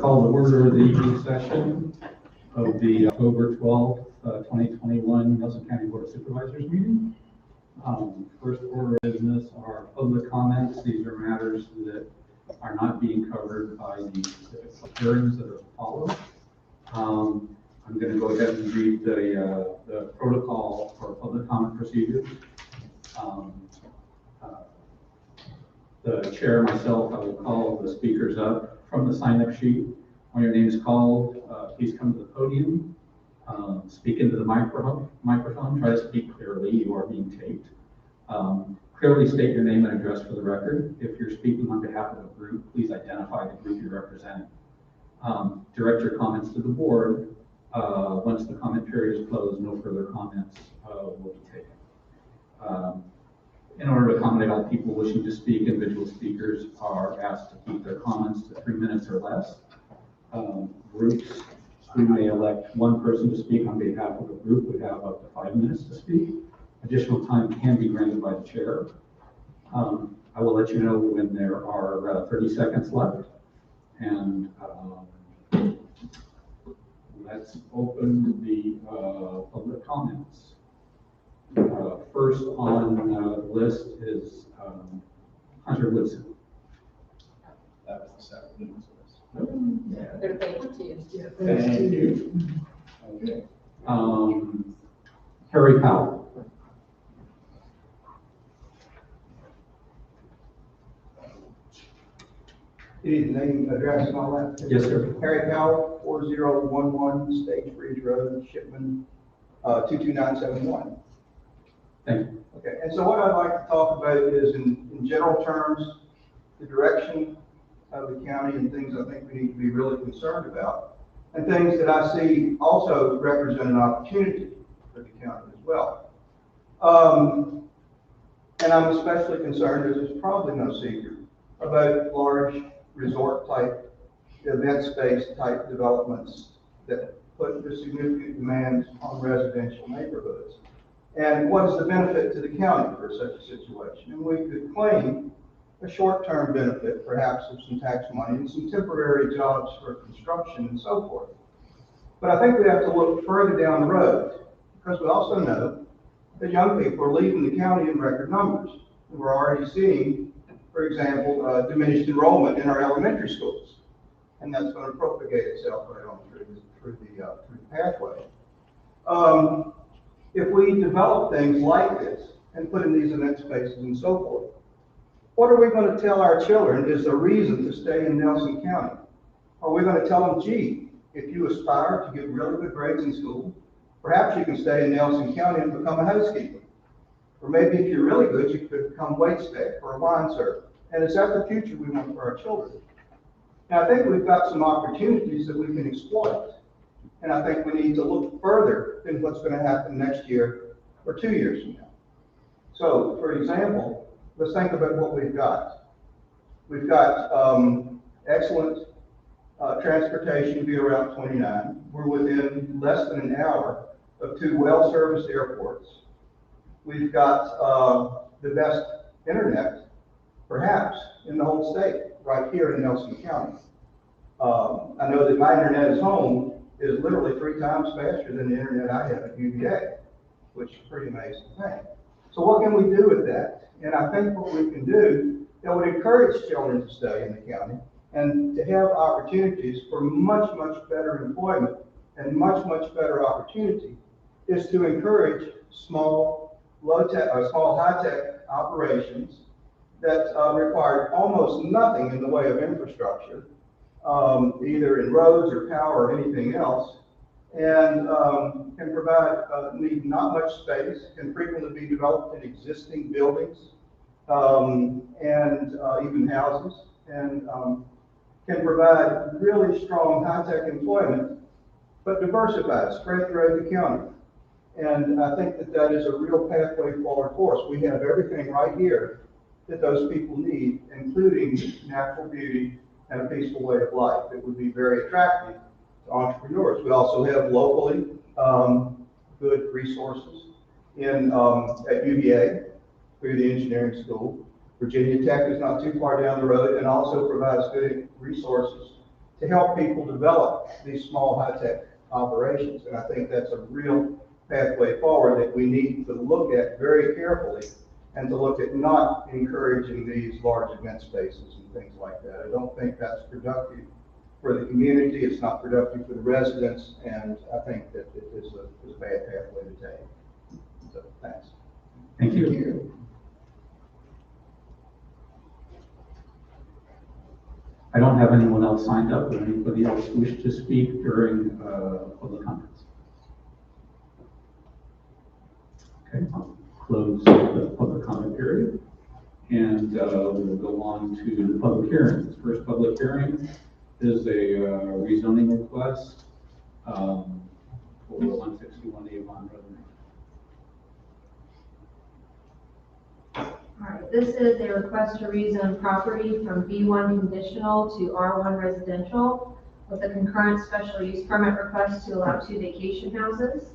call to order the evening session of the October 12th, 2021 Nelson County Board of Supervisors meeting. First order of business are public comments. These are matters that are not being covered by the specific hearings that are followed. I'm going to go ahead and read the protocol for public comment procedures. The chair, myself, I will call the speakers up from the sign-up sheet. When your name is called, please come to the podium, speak into the microphone, try to speak clearly, you are being taped. Clearly state your name and address for the record. If you're speaking on behalf of a group, please identify the group you represent. Direct your comments to the board. Once the comment period is closed, no further comments will be taken. In order to accommodate all people wishing to speak, individual speakers are asked to keep their comments to 3 minutes or less. Groups who may elect one person to speak on behalf of a group would have up to 5 minutes to speak. Additional time can be granted by the chair. I will let you know when there are 30 seconds left. And let's open the public comments. First on the list is Hunter Woodson. That was the second. Thank you. Okay. Harry Powell. You need the name, address, and all that? Yes, sir. Harry Powell, 4011 Stage Bridge Road, Shipman, 22971. Thank you. Okay, and so what I'd like to talk about is, in general terms, the direction of the county and things I think we need to be really concerned about, and things that I see also represent an opportunity for the county as well. And I'm especially concerned, as it's probably no secret, about large resort-type, event-space type developments that put the significant demands on residential neighborhoods. And what is the benefit to the county for such a situation? And we could claim a short-term benefit, perhaps of some tax money and some temporary jobs for construction and so forth. But I think we have to look further down the road, because we also know that young people are leaving the county in record numbers. And we're already seeing, for example, diminished enrollment in our elementary schools. And that's going to propagate itself right on through the pathway. If we develop things like this and put in these event spaces and so forth, what are we going to tell our children is the reason to stay in Nelson County? Are we going to tell them, gee, if you aspire to get really good grades in school, perhaps you can stay in Nelson County and become a housekeeper? Or maybe if you're really good, you could become waitstaff or a wine server. And is that the future we want for our children? Now, I think we've got some opportunities that we can exploit. And I think we need to look further than what's going to happen next year or 2 years from now. So, for example, let's think about what we've got. We've got excellent transportation via Route 29. We're within less than an hour of 2 well-serviced airports. We've got the best internet, perhaps, in the whole state, right here in Nelson County. I know that my internet at home is literally 3 times faster than the internet I have at UVA, which is a pretty amazing thing. So what can we do with that? And I think what we can do that would encourage children to stay in the county and to have opportunities for much, much better employment and much, much better opportunity is to encourage small, high-tech operations that require almost nothing in the way of infrastructure, either in roads or power or anything else, and can provide, need not much space, can frequently be developed in existing buildings and even houses, and can provide really strong high-tech employment, but diversified, spread throughout the county. And I think that that is a real pathway forward for us. We have everything right here that those people need, including natural beauty and a peaceful way of life. It would be very attractive to entrepreneurs. We also have locally good resources at UVA through the engineering school. Virginia Tech is not too far down the road and also provides good resources to help people develop these small high-tech operations. And I think that's a real pathway forward that we need to look at very carefully, and to look at not encouraging these large event spaces and things like that. I don't think that's productive for the community, it's not productive for the residents, and I think that it is a bad pathway to take. So, thanks. Thank you. I don't have anyone else signed up. Would anybody else wish to speak during public comments? Okay, I'll close the public comment period, and we'll go on to the public hearings. First public hearing is a rezoning request for 161 Avon Road. All right, this is a request to rezone property from B1 conditional to R1 residential with a concurrent special use permit request to allow 2 vacation houses.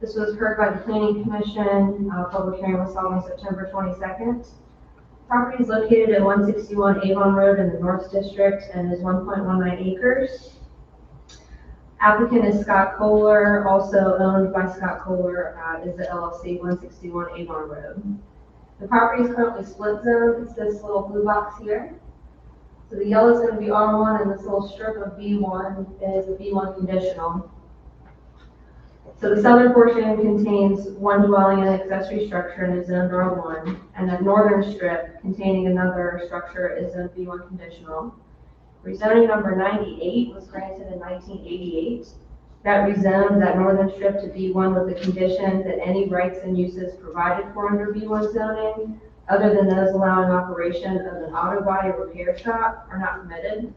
This was heard by the Planning Commission. Public hearing was held on September 22nd. Property is located at 161 Avon Road in the North District and is 1.19 acres. Applicant is Scott Kohler, also owned by Scott Kohler, is the LLC 161 Avon Road. The property is currently split zone. It's this little blue box here. So the yellow is going to be R1, and this little strip of B1 is a B1 conditional. So the southern portion contains 1 dwelling and accessory structure and is zoned R1, and the northern strip containing another structure is zoned B1 conditional. Rezoning number 98 was granted in 1988. That rezoned that northern strip to B1 with the condition that any rights and uses provided for under B1 zoning, other than those allowing operation of an auto body repair shop, are not permitted.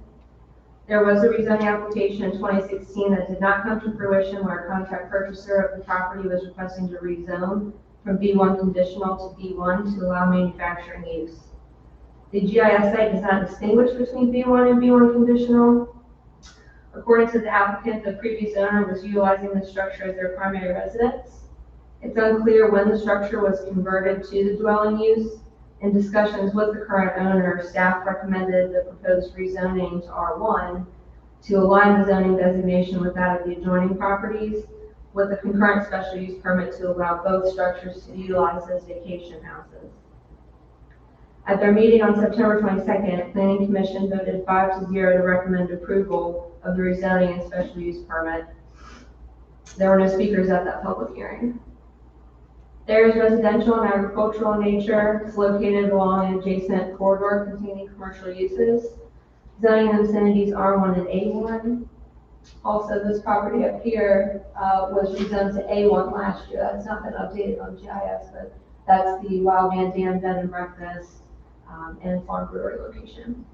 There was a rezoning application in 2016 that did not come to fruition, where a contract purchaser of the property was requesting to rezone from B1 conditional to B1 to allow manufacturing use. The GIS site does not distinguish between B1 and B1 conditional. According to the applicant, the previous owner was utilizing the structure as their primary residence. It's unclear when the structure was converted to the dwelling use. In discussions with the current owner, staff recommended the proposed rezoning to R1 to align the zoning designation with that of the adjoining properties, with a concurrent special use permit to allow both structures to be utilized as vacation houses. At their meeting on September 22nd, Planning Commission voted 5-0 to recommend approval of the rezoning and special use permit. There were no speakers at that public hearing. There is residential and agricultural in nature. It's located along an adjacent corridor containing commercial uses. Zoning in the vicinities R1 and A1. Also, this property up here was rezoned to A1 last year. That's not been updated on GIS, but that's the Wild Mandan Bed and Breakfast and Farm Brewery location.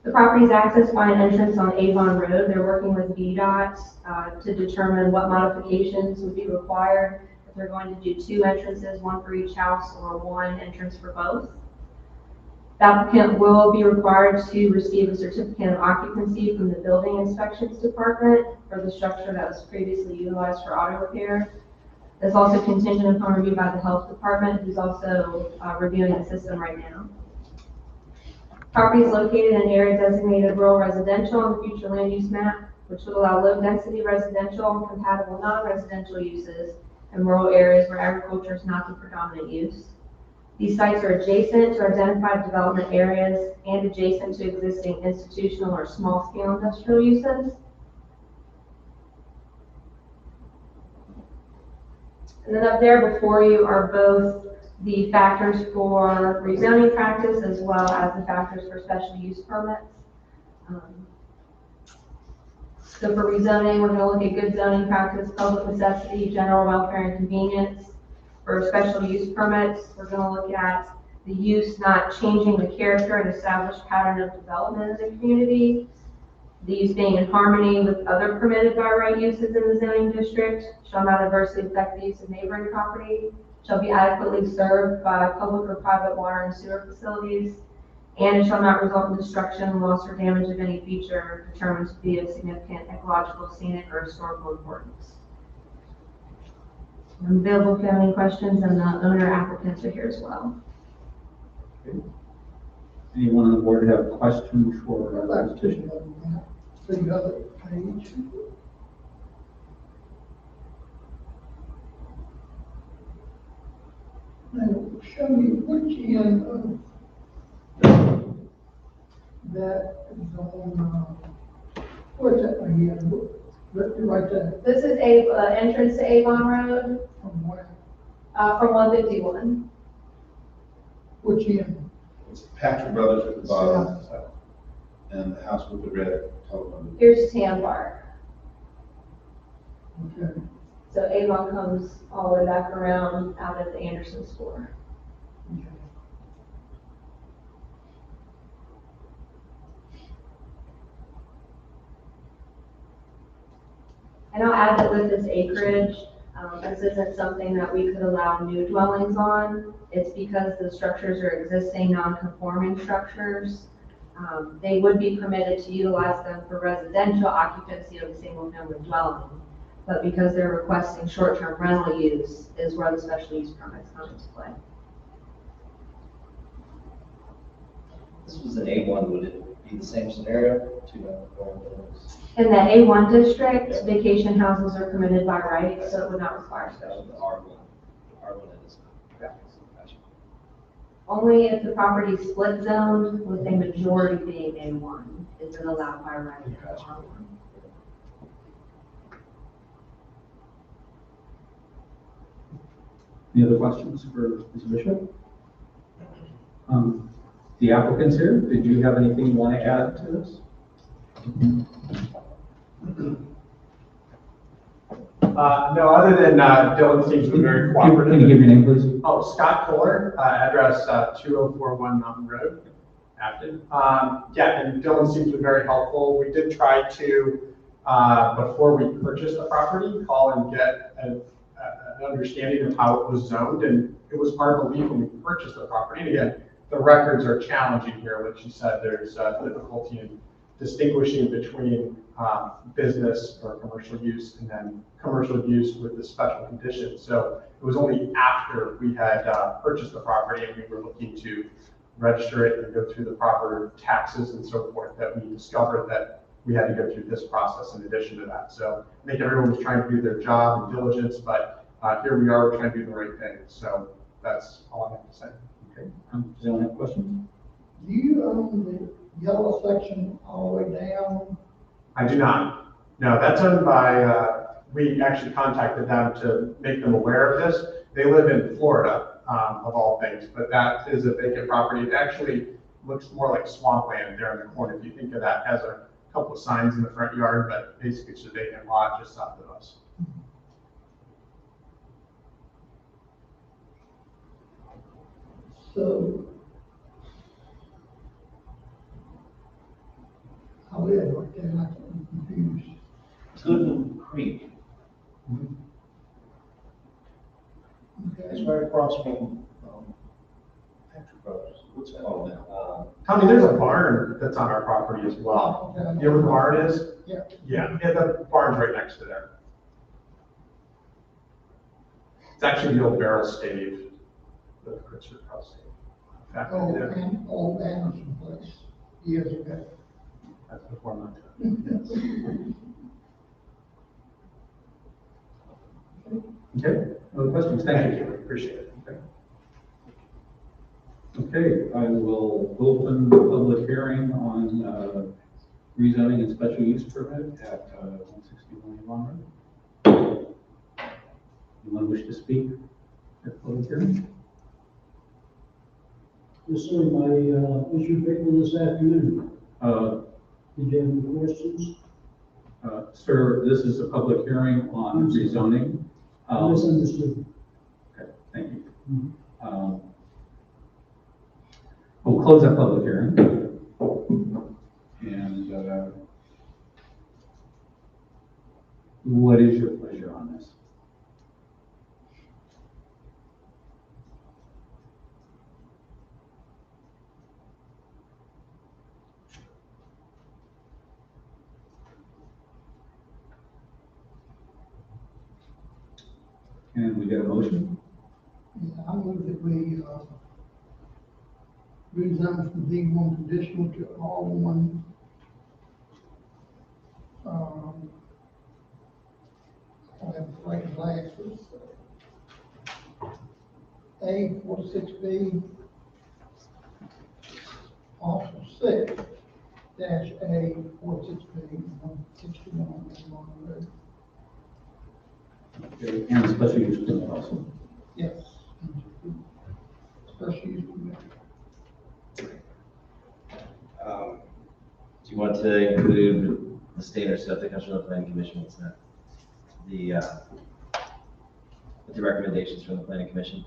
The property is accessed by an entrance on Avon Road. They're working with VDOT to determine what modifications would be required. If they're going to do 2 entrances, 1 for each house, or 1 entrance for both. The applicant will be required to receive a certificate of occupancy from the Building Inspections Department for the structure that was previously utilized for auto repair. That's also contingent upon review by the Health Department, who's also reviewing the system right now. Property is located in an area designated rural residential on the future land use map, which would allow low-density residential and compatible non-residential uses in rural areas where agriculture is not the predominant use. These sites are adjacent to identified development areas and adjacent to existing institutional or small-scale industrial uses. And then up there before you are both the factors for rezoning practice as well as the factors for special use permits. So for rezoning, we're going to look at good zoning practice, public necessity, general welfare and convenience. For special use permits, we're going to look at the use not changing the character and established pattern of development of the community, the use being in harmony with other permitted by right uses in the zoning district, shall not adversely affect the use of neighboring property, shall be adequately served by public or private water and sewer facilities, and it shall not result in destruction, loss, or damage of any feature determined to be of significant ecological, scenic, or historical importance. I'm available if you have any questions, and the owner applicants are here as well. Okay. Anyone on the board have questions for Go the back to petition? the other page. Now, show me which end of that is on, what's that again? Right there, This is entrance to Avon Road, from where, from 151. which end? It's Patrick Brothers at the bottom, and the house with the red telephone. Here's Tambar. Okay. So Avon comes all the way back around out at the Anderson store. Okay. And I'll add that with this acreage, this isn't something that we could allow new dwellings on. It's because the structures are existing non-conforming structures. They would be permitted to utilize them for residential occupancy of a single-family dwelling. But because they're requesting short-term rental use is where the special use permits come into play. This was an A1, would it be the same scenario? Two non-conforming buildings? In the A1 district, vacation houses are permitted by right, so it would not require special The use. R1 is. Gotcha. Only if the property is split zoned with a majority being A1 is it allowed by right. in R1. Any other questions for Ms. Bishop? The applicant's here. Did you have anything you want to add to this? No, other than Dylan seems to be very Can you cooperative. give your name, please? Oh, Scott Kohler, address 2041 Mountain Road, Afton. Yeah, and Dylan seems to be very helpful. We did try to, before we purchased the property, call and get an understanding of how it was zoned, and it was our belief when we purchased the property. And again, the records are challenging here, like you said, there's difficulty in distinguishing between business or commercial use and then commercial use with the special conditions. So it was only after we had purchased the property and we were looking to register it and go through the proper taxes and so forth that we discovered that we had to go through this process in addition to that. So I think everyone was trying to do their job and diligence, but here we are trying to do the right thing. So that's all I have to say. Okay. Does anyone have questions? Do you own the yellow section all the way down? I do not. No, that's owned by, we actually contacted them to make them aware of this. They live in Florida, of all things, but that is a vacant property. It actually looks more like swampland there in the corner. If you think of that, it has a couple of signs in the front yard, but basically it's a vacant lot just south of us. So, I live right there, I can confused. Goodman Creek, it's Okay. right across from Patrick Brothers. What's it called now? Tommy, there's a barn that's on our property as well. Okay. You know where the barn is? Yeah. Yeah, the barn's right next to there. It's actually the old barrel stave, the Christopher House stave. Factory Oh, there. and old Anderson place, years ago. That's before my time. Okay. Other questions? Thank you. Appreciate it. Okay. Okay, I will open the public hearing on rezoning and special use permit at 161 Avon Road. Anyone wish to speak at the public hearing? Yes, sir, my issue paper this afternoon. Uh, Did you have any questions? Sir, this is a public hearing on rezoning. I misunderstood. Okay, thank you. We'll close that public hearing. And what is your pleasure on this? Can we get a motion? Yeah, I move that we rezone from B1 conditional to R1. I have like glasses. A46B, parcel 6, dash A46B, 161 Mandan Road. Okay, and special use permit also. Yes. Special use permit. Do you want to include the standard stuff that comes from the planning commission? What's that? The recommendations from the planning commission?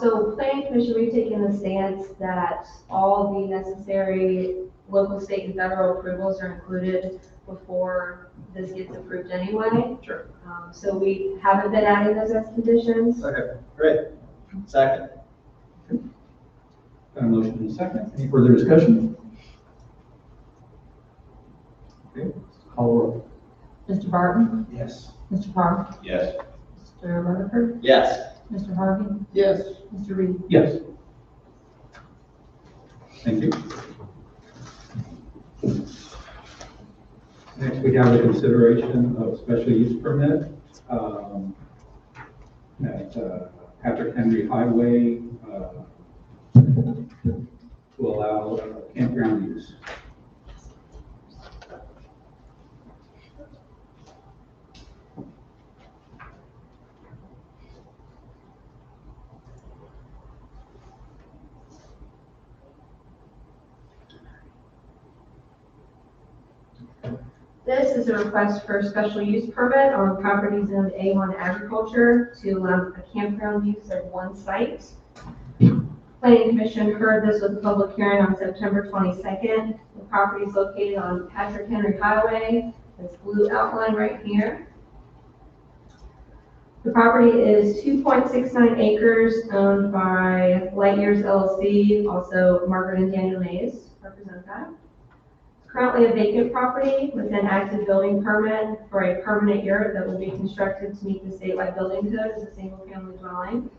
So planning commission, we've taken the stance that all the necessary local, state, and federal approvals are included before this gets approved anyway. Sure. So we haven't been adding those as conditions. Okay, great. Second. Got a motion and a second. Any further discussion? Okay, call roll. Mr. Barton? Yes. Mr. Park? Yes. Mr. Rutherford? Yes. Mr. Harvey? Yes. Mr. Reed? Yes. Thank you. Next, we have the consideration of special use permit at Patrick Henry Highway to allow campground use. This is a request for a special use permit on property zoned A1 agriculture to allow a campground use at one site. Planning Commission heard this with a public hearing on September 22nd. The property is located on Patrick Henry Highway, this blue outline right here. The property is 2.69 acres owned by Light Years LLC, also Margaret and Daniel Mays represent that. Currently a vacant property with an active building permit for a permanent yurt that will be constructed to meet the statewide building code as a single-family dwelling.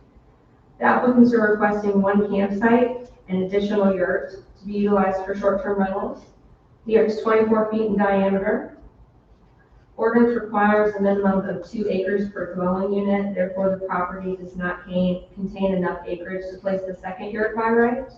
The applicants are requesting one campsite and additional yurt to be utilized for short-term rentals. The yurt is 24 feet in diameter. Ordinance requires a minimum of 2 acres per dwelling unit, therefore the property does not contain enough acreage to place the second yurt by right.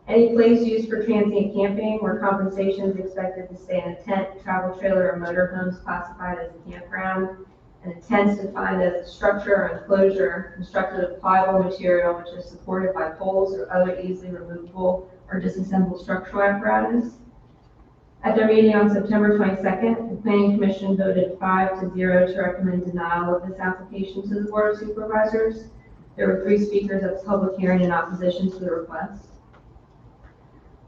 Any place used for transient camping where compensation is expected to stay in a tent, travel trailer, or motorhome is classified as a campground. And a tent is defined as a structure or enclosure constructed of pliable material which is supported by poles or other easily removable or disassembled structural apparatus. At their meeting on September 22nd, the Planning Commission voted 5-0 to recommend denial of this application to the Board of Supervisors. There were 3 speakers at the public hearing in opposition to the request.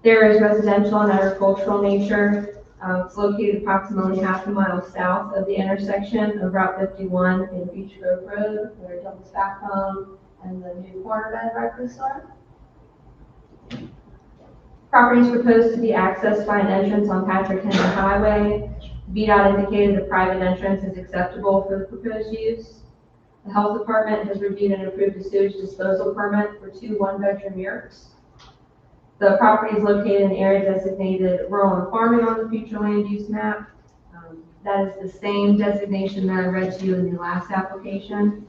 There is residential and agricultural nature. It's located approximately half a mile south of the intersection of Route 51 and Beach Grove Road, where Douglas Backbone and the new corner bed and breakfast are. Property is proposed to be accessed by an entrance on Patrick Henry Highway. VDOT indicated the private entrance is acceptable for the proposed use. The Health Department has reviewed and approved a sewage disposal permit for 2 one-bedroom yurts. The property is located in an area designated rural and farming on the future land use map. That is the same designation that I read to you in the last application.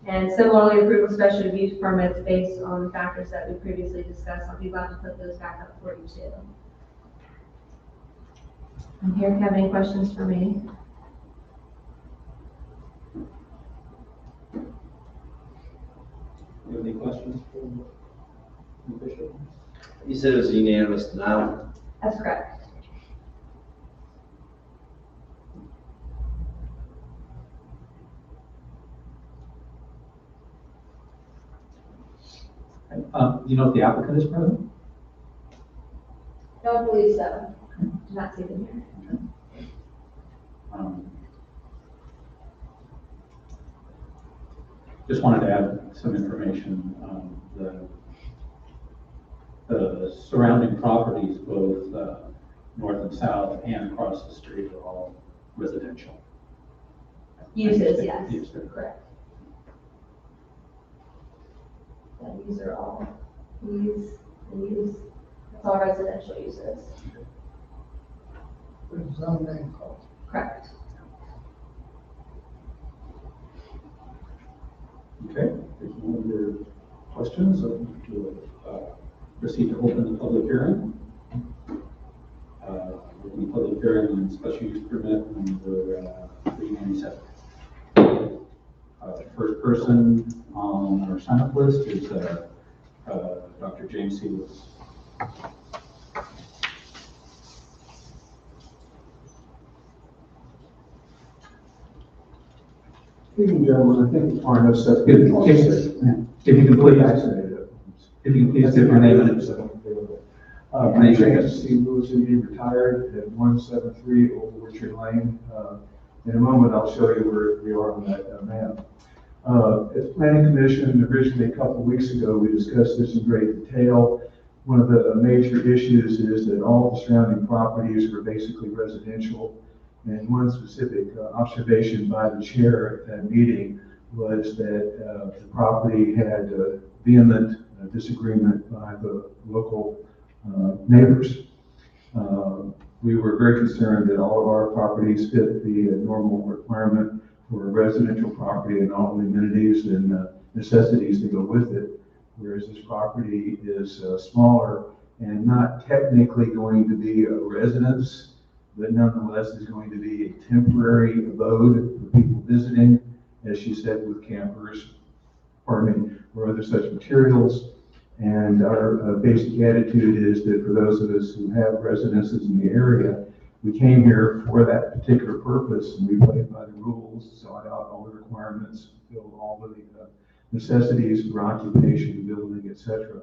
And similarly, approval special use permits based on the factors that we previously discussed. I'll be glad to put those back up for you too. I'm here if you have any questions for me. Do you have any questions for the Bishop? You said it was unanimous denial. That's correct. Do you know if the applicant is present? Don't believe so. Do not see them here. Just wanted to add some information. The surrounding properties, both north and south and across the street, are all residential. Uses, yes. Uses. Correct. Yeah, these are all He's the use, it's all residential uses. With his own name called. Correct. Okay, there's no other questions, we'll proceed to open the public hearing. Open the public hearing on special use permit number 397. First person on our sign up list is Dr. James C. Lewis. Ladies and gentlemen, I think the far enough stuff. If you can please give your name and I'm James C. Lewis, MD, retired at 173 Old Orchard Lane. In a moment, I'll show you where we are on that map. At the Planning Commission, originally a couple of weeks ago, we discussed this in great detail. One of the major issues is that all the surrounding properties are basically residential. And one specific observation by the chair at that meeting was that the property had vehement disagreement by the local neighbors. We were very concerned that all of our properties fit the normal requirement for a residential property and all the amenities and necessities that go with it, whereas this property is smaller and not technically going to be a residence, but nonetheless is going to be a temporary abode for people visiting, as she said, with campers, or other such materials. And our basic attitude is that for those of us who have residences in the area, we came here for that particular purpose, and we played by the rules, sought out all the requirements, fulfilled all of the necessities for occupation, building, etc.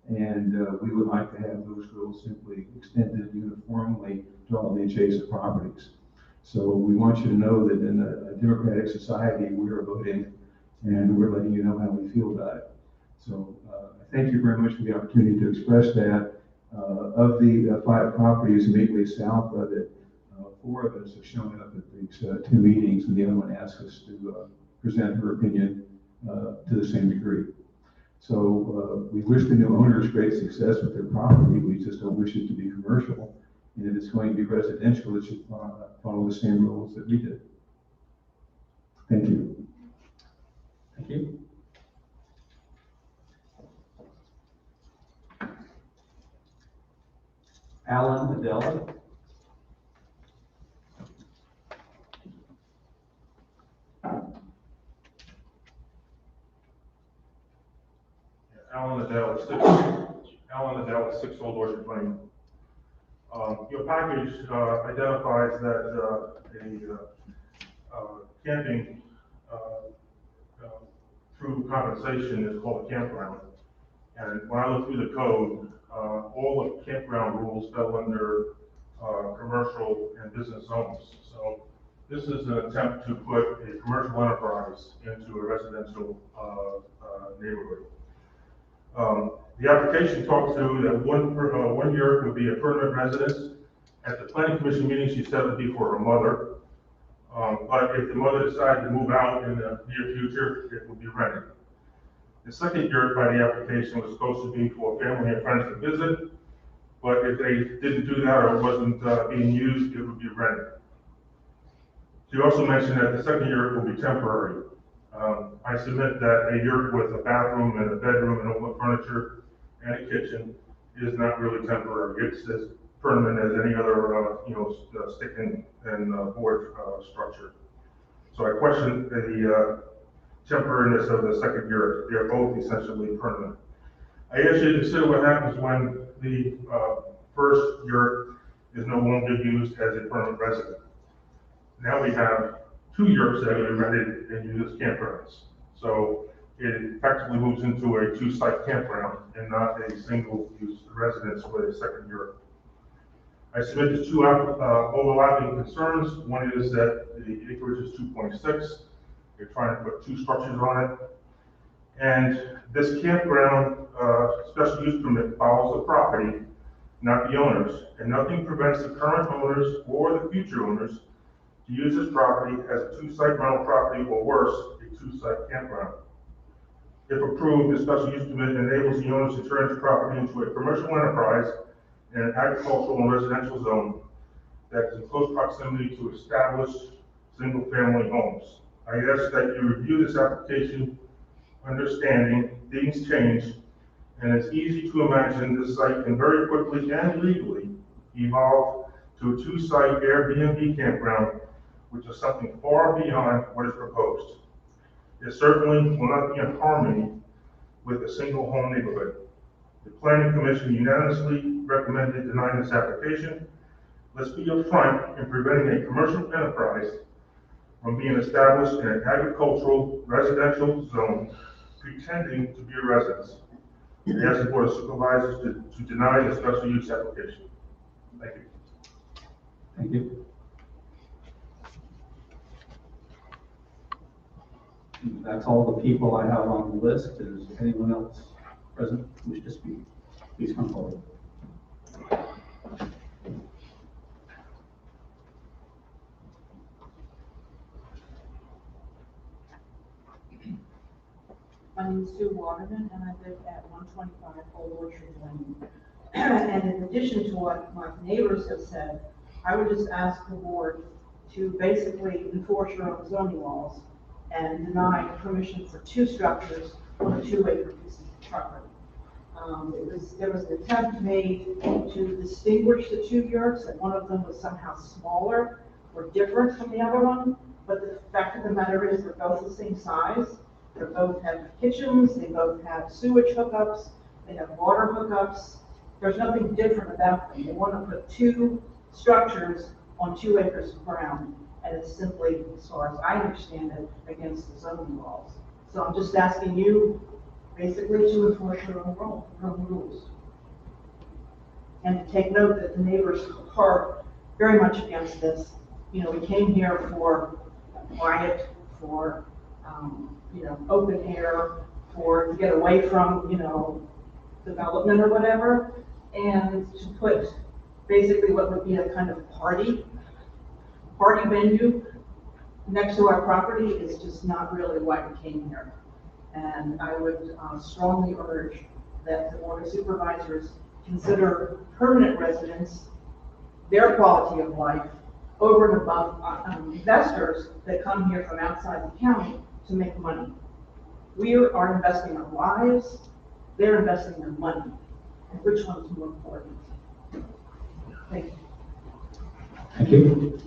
And we would like to have those rules simply extended uniformly to all the adjacent properties. So we want you to know that in a democratic society, we are voting, and we're letting you know how we feel about it. So thank you very much for the opportunity to express that. Of the 5 properties immediately south of it, 4 of us have shown up at these 2 meetings, and the other one asked us to present her opinion to the same degree. So we wish the new owners great success with their property. We just don't wish it to be commercial. And if it's going to be residential, it should follow the same rules that we did. Thank you. Thank you. Alan Adele. Alan Adele, 6 Old Orchard Lane. Your package identifies that a camping through compensation is called a campground. And when I looked through the code, all the campground rules fell under commercial and business zones. So this is an attempt to put a commercial enterprise into a residential neighborhood. The application talks through that one year would be a permanent residence. At the planning commission meeting, she said it would be for her mother. But if the mother decided to move out in the near future, it would be rented. The second year by the application was supposed to be for family and friends to visit. But if they didn't do that or it wasn't being used, it would be rented. She also mentioned that the second year will be temporary. I submit that a yurt with a bathroom and a bedroom and all the furniture and a kitchen is not really temporary. It's as permanent as any other, stick and board structure. So I question the temporariness of the second yurt. They're both essentially permanent. I ask you to consider what happens when the first yurt is no longer used as a permanent resident. Now we have 2 yurts that are rented and used as campgrounds. So it effectively moves into a 2-site campground and not a single-use residence with a second yurt. I submitted 2 overlapping concerns. One is that the acreage is 2.6. They're trying to put 2 structures on it. And this campground special use permit follows the property, not the owners. And nothing prevents the current owners or the future owners to use this property as a 2-site rental property or worse, a 2-site campground. If approved, the special use permit enables the owners to turn the property into a commercial enterprise in an agricultural and residential zone that is in close proximity to established single-family homes. I ask that you review this application, understanding things change, and it's easy to imagine this site can very quickly and legally evolve to a two-site Airbnb campground, which is something far beyond what is proposed. It certainly will not be in harmony with a single home neighborhood. The planning commission unanimously recommended denying this application. Let's be upfront in preventing a commercial enterprise from being established in an agricultural residential zone pretending to be a residence. I ask the board of supervisors to deny the special use application. Thank you. Thank you. That's all the people I have on the list. Is anyone else present wish to speak? Please come forward. My name is Sue Waterman, and I live at 125 Old Orchard Lane. And in addition to what my neighbors have said, I would just ask the board to basically enforce your own zoning laws and deny permission for two structures on a 2-acre piece of property. There was an attempt made to distinguish the two yurts, and one of them was somehow smaller or different from the other one. But the fact of the matter is they're both the same size. They both have kitchens, they both have sewage hookups, they have water hookups. There's nothing different about them. They want to put two structures on 2 acres of ground, and it's simply, as far as I understand it, against the zoning laws. So I'm just asking you, basically, to enforce your own rules. And to take note that the neighbors are very much against this. You know, we came here for quiet, for open air, to get away from, development or whatever, and to put basically what would be a kind of party venue next to our property is just not really why we came here. And I would strongly urge that the Board of Supervisors consider permanent residents, their quality of life, over and above investors that come here from outside the county to make money. We are investing our lives, they're investing their money. And which one is more important? Thank you. Thank you.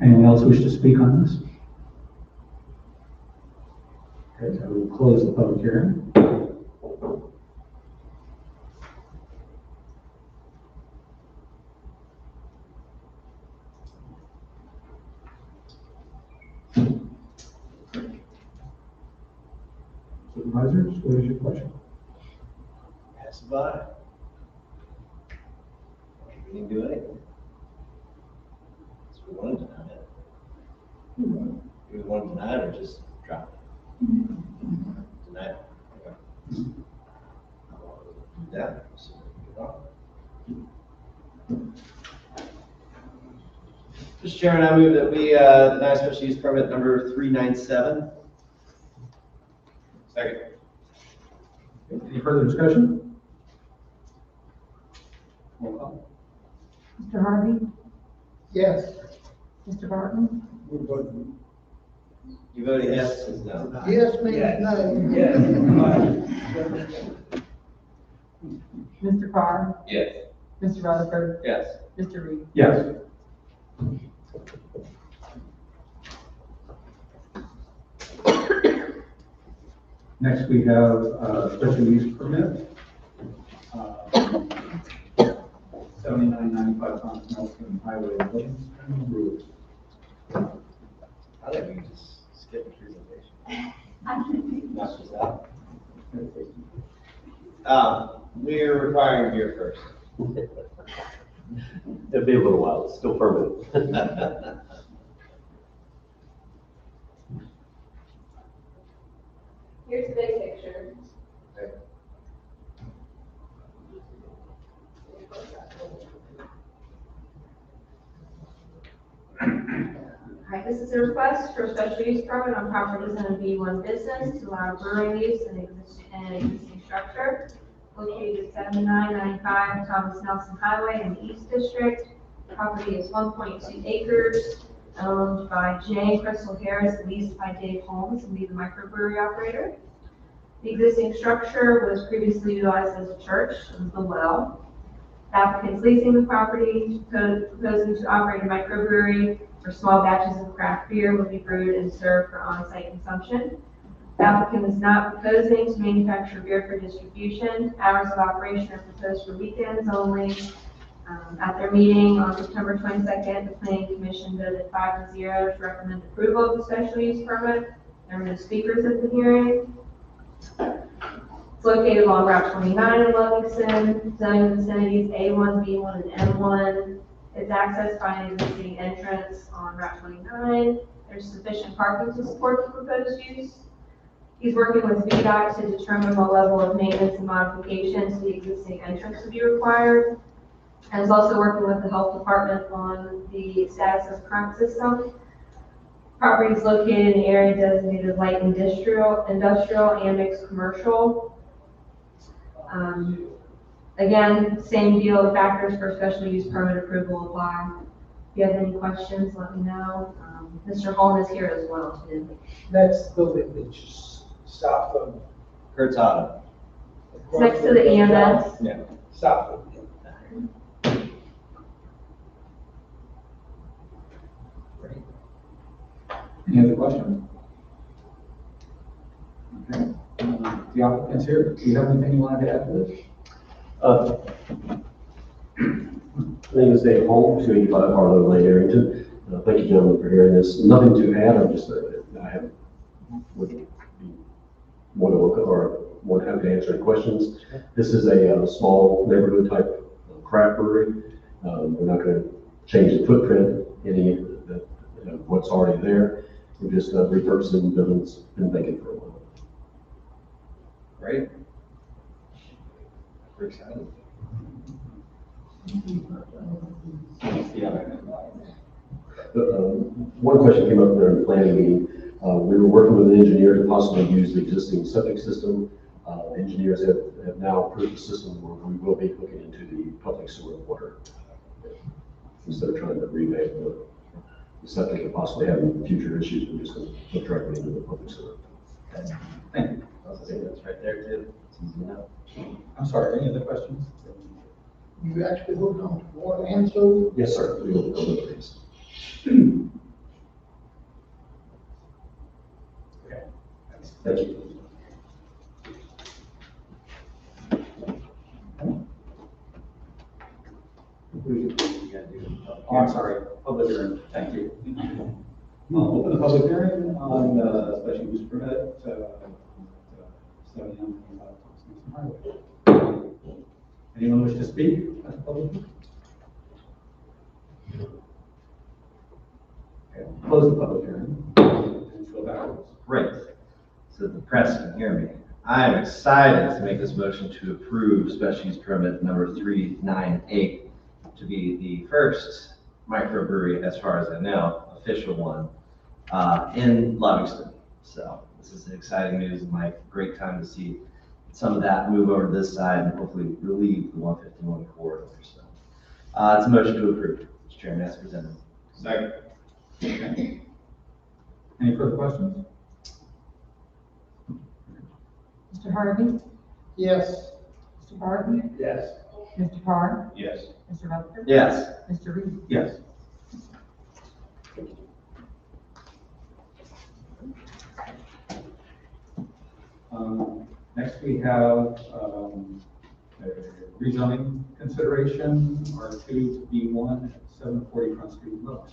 Anyone else wish to speak on this? Okay, so we'll close the public hearing. Supervisors, what is your pleasure? Pass it by. We didn't do anything. So we want to deny it. Do we want to deny it or just drop it? Deny it. Okay. Yeah. So, Mr. Chairman, I move that we deny special use permit number 397. Second. Any further discussion? Roll call. Mr. Harvey? Yes. Mr. Barton? You voted yes or no? Yes means no. Yes. Mr. Carr? Yes. Mr. Rutherford? Yes. Mr. Reed? Yes. Next, we have a special use permit. 7995 Thomas Nelson Highway, Williamstown, Brewery. I think we can just skip the presentation. Knock this out. We're requiring beer first. It'll be a little while, it's still permanent. Here's the big picture. right, this is a request for a special use permit on properties in a B1 business to allow brewing use in an existing structure located at 7995 Thomas Nelson Highway in the East District. The property is 1.2 acres, owned by J. Crystal Harris, leased by Dave Holmes, and be the microbrewery operator. The existing structure was previously utilized as a church, the well. The applicant is leasing the property, proposing to operate a microbrewery where small batches of craft beer will be brewed and served for on-site consumption. The applicant is not proposing to manufacture beer for distribution. Hours of operation are proposed for weekends only. At their meeting on September 22nd, the Planning Commission voted 5-0 to recommend approval of the special use permit. There were no speakers at the hearing. It's located along Route 29 in Livingston, zoning vicinities A1, B1, and M1. It's accessed by an existing entrance on Route 29. There's sufficient parking to support the proposed use. He's working with VDOT to determine what level of maintenance and modifications to the existing entrance would be required. And is also working with the health department on the status of current system. Property is located in an area designated light industrial and mixed commercial. Again, same deal, factors for special use permit approval apply. If you have any questions, let me know. Mr. Holm is here as well, too. That's the building that's just south of. Kurt's Auto. It's next to the EMS. Yeah. South of. Any other questions? Okay, the applicant's here. Do you have anything you wanted to add to this? My name is Dave Holmes, 285 Harlow Lane, Arrington. Thank you, gentlemen, for hearing this. Nothing to add. I'm just, would be more than welcome or more than happy to answer any questions. This is a small neighborhood type craft brewery. We're not going to change the footprint, what's already there. We're just repurposing the buildings, been vacant for a while. Great. We're excited. One question came up during the planning meeting. We were working with an engineer to possibly use the existing septic system. Engineers have now approved the system where we will be looking into the public sewer water. Instead of trying to revamp the septic and possibly having future issues, we're just going to look directly into the public sewer. Thank you. I think that's right there too. It's easy enough. I'm sorry, any other questions? You actually hooked on to water and sewer? Yes, sir. We will build these. Okay. Thank you. Oh, I'm sorry, public hearing, thank you. Open the public hearing on special use permit, 7925 Highway. Anyone wish to speak at the public? Okay, close the public hearing. And go backwards. Great. So the press can hear me. I am excited to make this motion to approve special use permit number 398 to be the first microbrewery, as far as I know, official one, in Livingston. So this is exciting news and my great time to see some of that move over to this side and hopefully relieve the 151 corridor. So it's a motion to approve, Mr. Chairman, as presented. Second. Okay. Any further questions? Mr. Harvey? Yes. Mr. Barton? Yes. Mr. Carr? Yes. Mr. Rutherford? Yes. Mr. Reed? Yes. Next we have a rezoning consideration, R2 to B1 at 740 Front Street Low.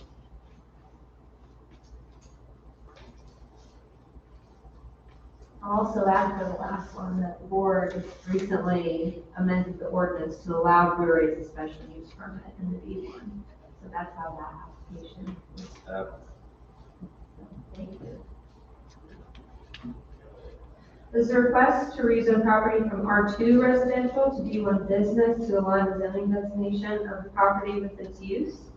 I'll also add to the last one that the board recently amended the ordinance to allow breweries a special use permit in the B1. So that's how that application is. Thank you. This is a request to rezone property from R2 residential to B1 business to align the zoning designation of the property with its use.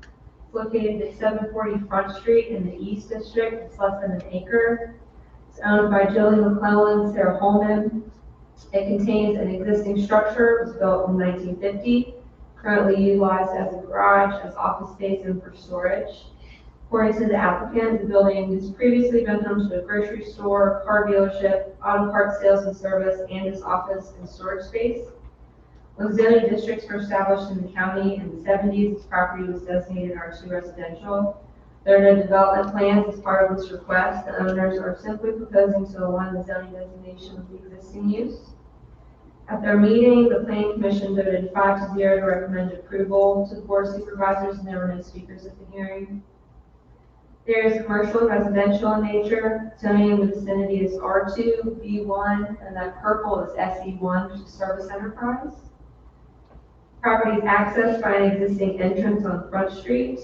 It's located at 740 Front Street in the East District. It's less than an acre. It's owned by Jillian McClellan and Sarah Holman. It contains an existing structure. It was built in 1950, currently utilized as a garage, as office space, and for storage. According to the applicant, the building has previously been home to a grocery store, car dealership, auto parts sales and service, and its office and storage space. When zoning districts were established in the county in the 70s, this property was designated R2 residential. There are no development plans as part of this request. The owners are simply proposing to align the zoning designation with the existing use. At their meeting, the planning commission voted 5-0 to recommend approval to the board of supervisors, and there were no speakers at the hearing. There is commercial and residential in nature. Zoning in the vicinity is R2, B1, and that purple is SE1, which is service enterprise. Property is accessed by an existing entrance on Front Street.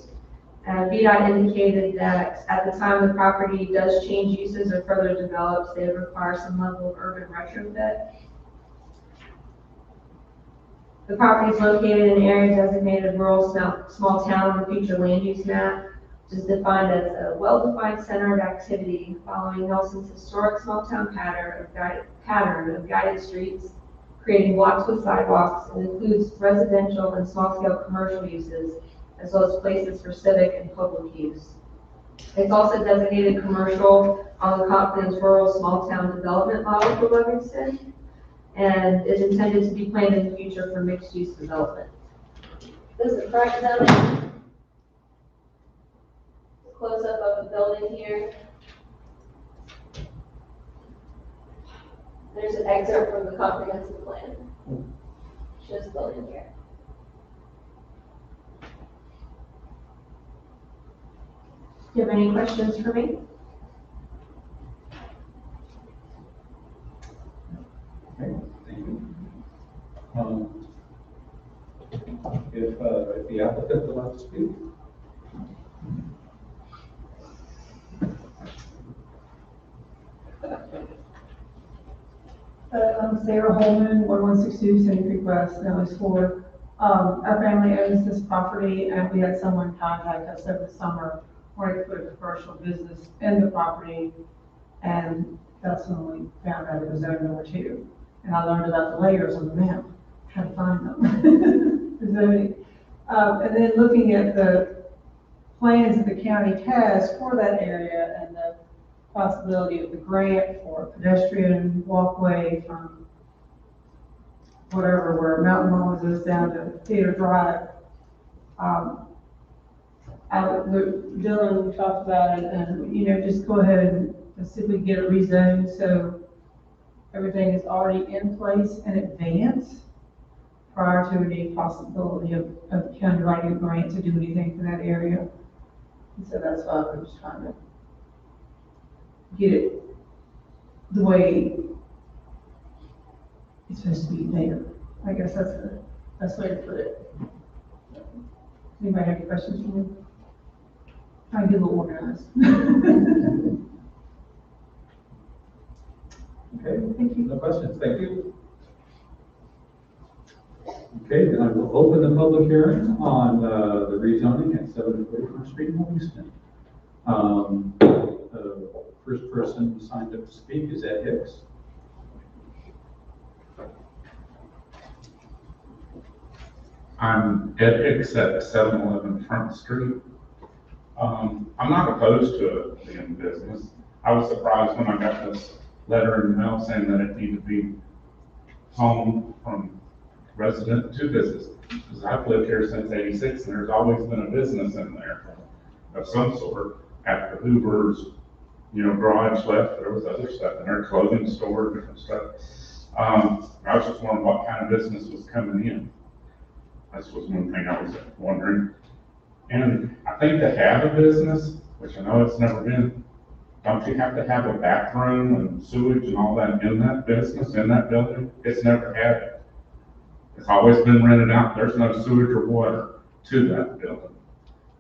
VDOT indicated that at the time the property does change uses or further develops, they would require some level of urban retrofit. The property is located in an area designated rural small town on the future land use map, which is defined as a well-defined center of activity following Nelson's historic small town pattern of guided streets, creating blocks with sidewalks, and includes residential and small-scale commercial uses, as well as places for civic and public use. It's also designated commercial on the Confidence Rural Small Town Development Model for Livingston, and is intended to be planned in the future for mixed-use development. This is the correct zoning. Close-up of the building here. There's an excerpt from the comprehensive plan. Shows the building here. Do you have any questions for me? Okay, thank you. If the applicant would like to speak. I'm Sarah Holman, 1162 Sandy Creek West, Dallas 4. Our family owns this property, and we had someone contact us over the summer wanting to put a commercial business in the property, and that's when we found out it was zone number 2. And I learned about the layers on the map, how to find them. The zoning. And then looking at the plans that the county has for that area and the possibility of the grant for pedestrian walkway from whatever, where Mountain Mall is down to Theater Drive. Dylan talked about it, and, just go ahead and see if we can get it rezoned so everything is already in place in advance prior to any possibility of the county writing a grant to do anything for that area. And so that's why we're just trying to get it the way it's supposed to be there. I guess that's the best way to put it. Anybody have any questions for me? Try and get a little organized. Okay, thank you. No questions, thank you. Okay, then I will open the public hearing on the rezoning at 741 Street in Livingston. The first person who signed up to speak is Ed Hicks. I'm Ed Hicks at 711 Front Street. I'm not opposed to it being in business. I was surprised when I got this letter in the mail saying that it needed to be home from resident to business. Because I've lived here since '86 and there's always been a business in there of some sort. After Hoover's, garage left, there was other stuff in there, clothing store, different stuff. I was just wondering what kind of business was coming in. This was one thing I was wondering. And I think to have a business, which I know it's never been, don't you have to have a bathroom and sewage and all that in that business, in that building? It's never had it. It's always been rented out. There's no sewage or water to that building.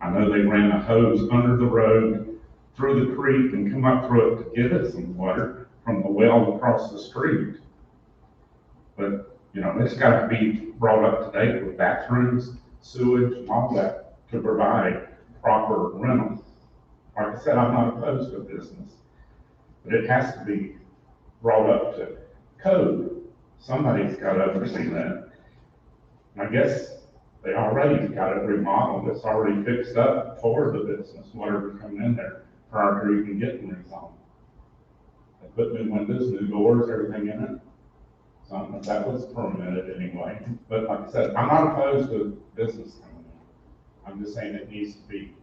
I know they ran a hose under the road through the creek and come up through it to get us some water from the well across the street. But, it's got to be brought up to date with bathrooms, sewage, and all that to provide proper rental. Like I said, I'm not opposed to business, but it has to be brought up to code. Somebody's got to oversee that. And I guess they already got it remodeled, it's already fixed up for the business, whatever's coming in there, prior to even getting rezoned. They put new windows, new doors, everything in it. So that was permitted anyway, but like I said, I'm not opposed to business coming in. I'm just saying it needs to be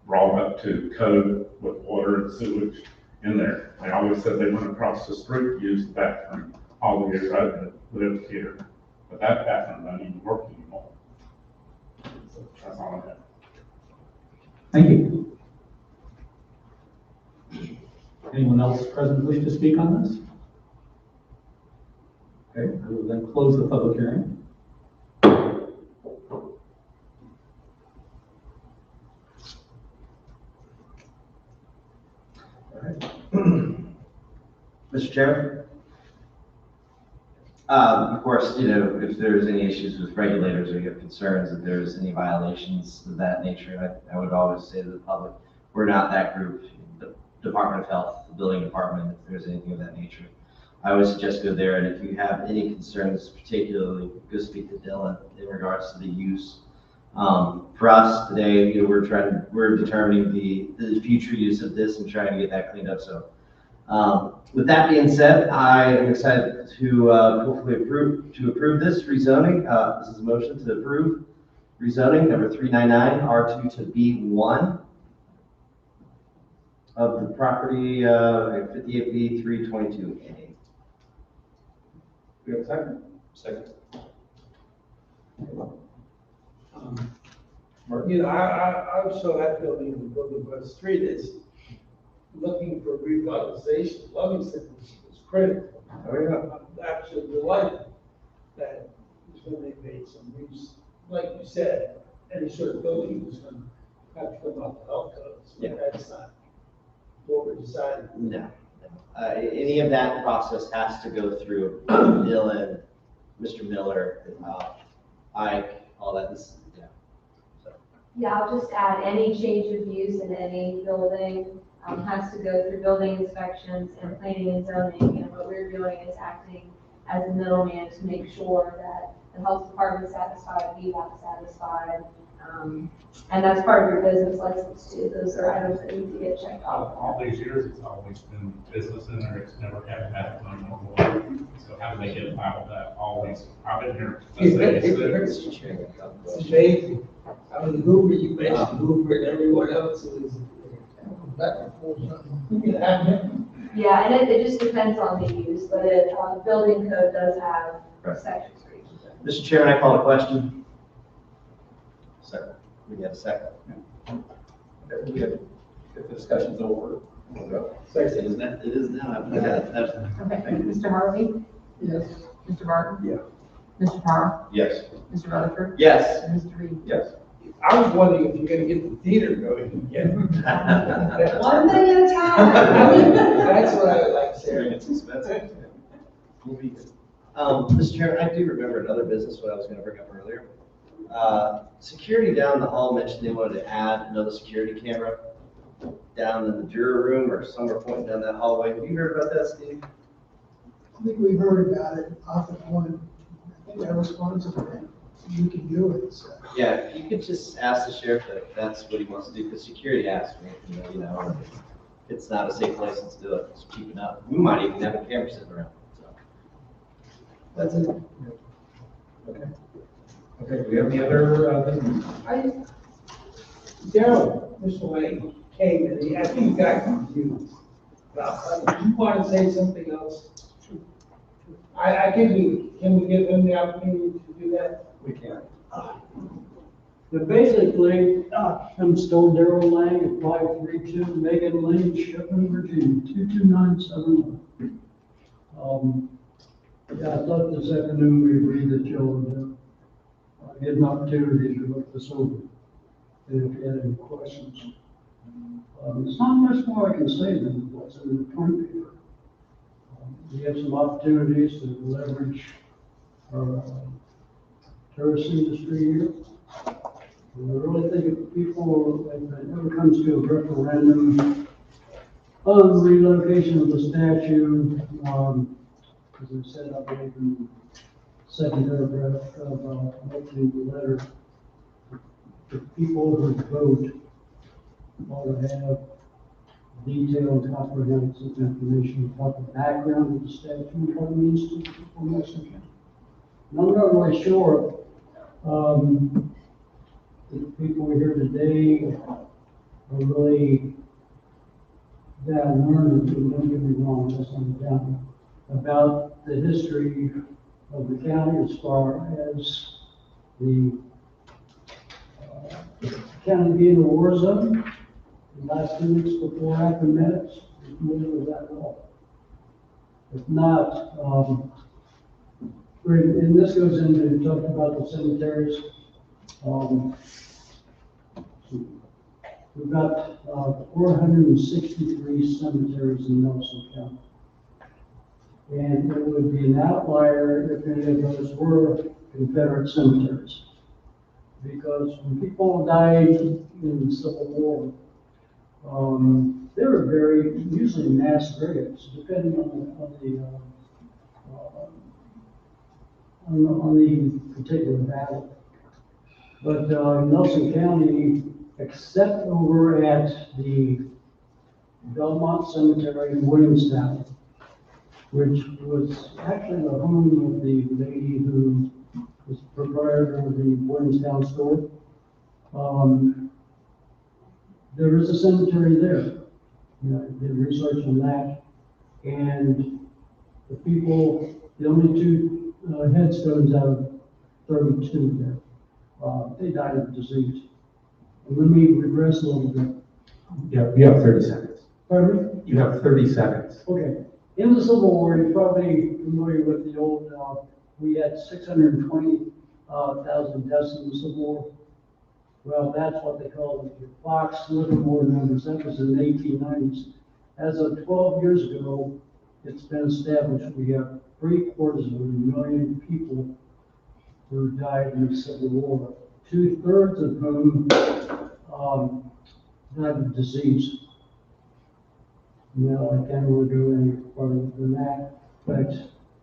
brought up to code with water and sewage in there. They always said they went across the street, used the bathroom all the years I lived here, but that bathroom doesn't even work anymore. So that's all I have. Thank you. Anyone else present wish to speak on this? Okay, I will then close the public hearing. All right. Mr. Chairman? Of course, if there's any issues with regulators or you have concerns, if there's any violations of that nature, I would always say to the public, we're not that group. The Department of Health, the building department, if there's anything of that nature, I would suggest go there. And if you have any concerns, particularly, go speak to Dylan in regards to the use. For us today, we're determining the future use of this and trying to get that cleaned up. So, with that being said, I am excited to hopefully approve this rezoning. This is a motion to approve rezoning number 399 R2 to B1 of the property 58B 322A. We have a second? Second. I saw that building in the building, but the street is looking for revitalization. Livingston is critical. I'm actually delighted that when they made some use, like you said, any sort of building was going to have to come off the health codes. Yeah. That's not what we're deciding. No. Any of that process has to go through Dylan, Mr. Miller, Ike, all that. Yeah. So. Yeah, I'll just add, any change of use in any building has to go through building inspections and planning and zoning. And what we're doing is acting as a middleman to make sure that the health department's satisfied, VDOT's satisfied. And that's part of your business license too. Those are items that need to get checked off. All these years, it's always been business in there, it's never had that money on water. So how do they get about that? Always, I've been here. It's amazing. I mean, Hoover, you mentioned Hoover and everyone else is back and forth. Yeah, and it just depends on the use, but the building code does have sections for each. Mr. Chairman, I call a question. Second. We have a second. Okay, good. If the discussion's over. It is now. It is now. Okay, Mr. Harvey? Yes. Mr. Martin? Yeah. Mr. Carr? Yes. Mr. Rutherford? Yes. And Mr. Reed? Yes. I was wondering if you're gonna get the theater going again. One thing at a time. That's what I would like to say. It's expensive. Mr. Chairman, I do remember another business what I was going to bring up earlier. Security down the hall mentioned they wanted to add another security camera down in the juror room or somewhere pointing down that hallway. Have you heard about that, Steve? I think we heard about it off and on. I think that responsible. You can do it, so. Yeah, if you could just ask the sheriff if that's what he wants to do, because security asked me, if it's not a safe license to do it, just keep it up. We might even have a camera sitting around, so. That's it. Okay. Okay, do we have any other business? Daryl, Mr. Lane came and I think he got confused. You want to say something else? Can we give him the opportunity to do that? We can. But basically, I'm still Daryl Lang at 532 Megan Lane, Shipman, Virginia, 22971. Yeah, I thought this afternoon we agreed that you'll get an opportunity to look this over. And if you had any questions. There's not much more I can say than what's in the front paper. We have some opportunities to leverage our tourist industry here. And I really think if people, if it ever comes to a referendum on relocation of the statue, as I said, I believe in the second paragraph of, opening the letter, the people who vote ought to have detailed, comprehensive information about the background of the statute, and what it means to people in Nelson County. And I'm not really sure, the people here today are really that learned, don't get me wrong, that's not down, about the history of the county as far as the county being a war zone. The last 2 weeks before, after minutes, you're familiar with that at all. If not, and this goes into talking about the cemeteries. We've got 463 cemeteries in Nelson County. And it would be an outlier if any of those were Confederate cemeteries. Because when people died in the Civil War, they were buried usually mass graves, depending on the particular battle. But Nelson County, except over at the Belmont Cemetery in Williamstown, which was actually the home of the lady who was proprietor of the Williamstown store. There is a cemetery there. You know, I did research on that, and the people, the only 2 headstones out of 32 there, they died of disease. And let me regress a little bit. Yeah, you have 30 seconds. Pardon me? You have 30 seconds. Okay. In the Civil War, you're probably familiar with the old, we had 620,000 deaths in the Civil War. Well, that's what they call the Fox Livermore numbers. That was in the 1890s. As of 12 years ago, it's been established we have 750,000 people who died in the Civil War. 2/3 of whom died of disease. No, I can't really go any further than that, but,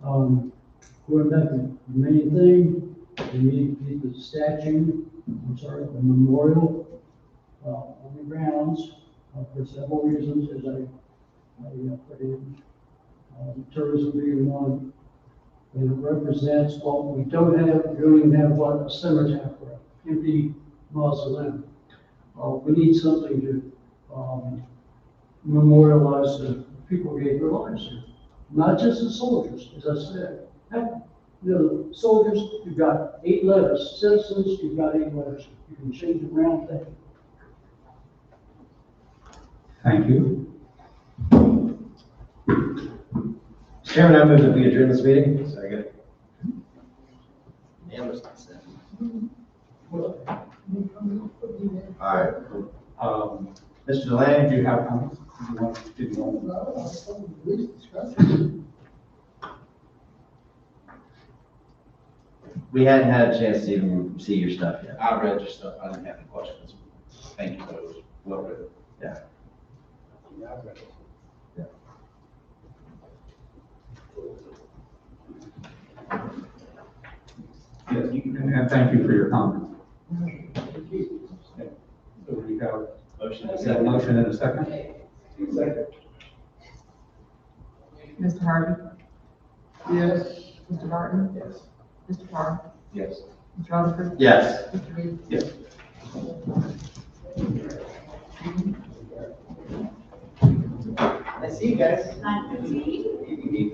going back to the main thing, we need to keep the statue, the memorial, on the grounds, for several reasons, as I put in, tourism being one, and it represents what we don't have. We don't even have a cemetery, empty mausoleum. We need something to, memorialize the people who gave their lives here. Not just the soldiers, as I said. Soldiers, you've got 8 letters. Citizens, you've got 8 letters. You can change it around there. Thank you. Chairman, I move that we adjourn this meeting. Second. All right. Mr. Delaney, Do you have comments? Did you want? No, I thought we least discussed it. we hadn't had a chance to even see your stuff yet. I read your stuff, I didn't have any questions. Thank you, though, it was well written. Yeah. Yeah, I read it. Yes, and thank you for your comments. So we have a motion and a second. Second. Mr. Harvey? Yes. Mr. Martin? Yes. Mr. Carr? Yes. Mr. Rutherford? Yes. Mr. Reed? Yes. I see you guys. You can eat.